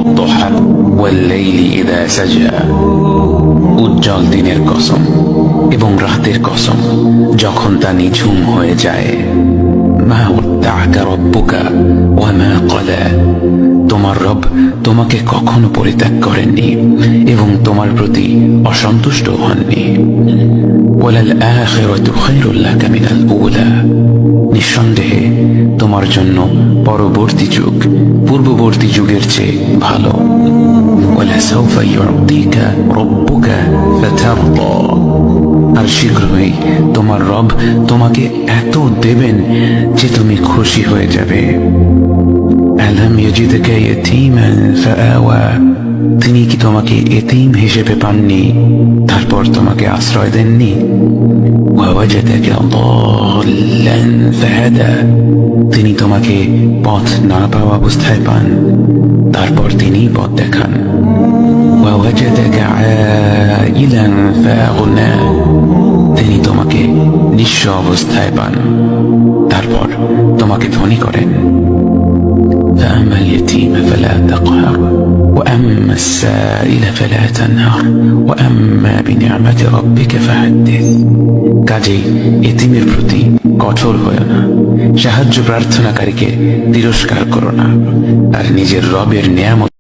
والضحى والليل إذا سجى উজ্জ্বল দিনের কসম এবং রাতের কসম যখন তা নিঝুম হয়ে যায়। মা ওয়াদ্দাআকা রাব্বুকা ওয়া মা ক্বালা, তোমার রব তোমাকে কখনো পরিত্যাগ করেননি এবং তোমার প্রতি অসন্তুষ্ট হননি। ওয়ালাল আখিরাতু খায়রুল লাকা মিনাল উলা, নিঃসন্দেহে তোমার জন্য পরবর্তী যুগ পূর্ববর্তী যুগের চেয়ে ভালো। ওয়ালাসাউফা ইউতিকা রাব্বুকা ফাতারদা, আর শীঘ্রই তোমার রব তোমাকে এত দেবেন যে তুমি খুশি হয়ে যাবে। আলাম ইয়াজিদকা ইয়াতীমান ফাআওয়া, তিনি কি তোমাকে এতিম হিসেবে পাননি তারপর তোমাকে আশ্রয় দেননি? ওয়াওয়াজাদাকা দাল্লান ফাহাদা, তিনি তোমাকে পথ না পাওয়া অবস্থায় পান তারপর তিনি পথ দেখান। ওয়াওয়াজাদাকা আইলান ফাআগনা, তিনি তোমাকে নিঃস্ব অবস্থায় পান তারপর তোমাকে ধনী করেন। فأما اليتيم فلا تقهر وأما السائل فلا تنهر وأما بنعمة ربك فحدث, কাজেই এতিমের প্রতি কঠোর হয়ো না, সাহায্য প্রার্থনাকারীকে তিরস্কার করো না, আর নিজের রবের নিয়ামত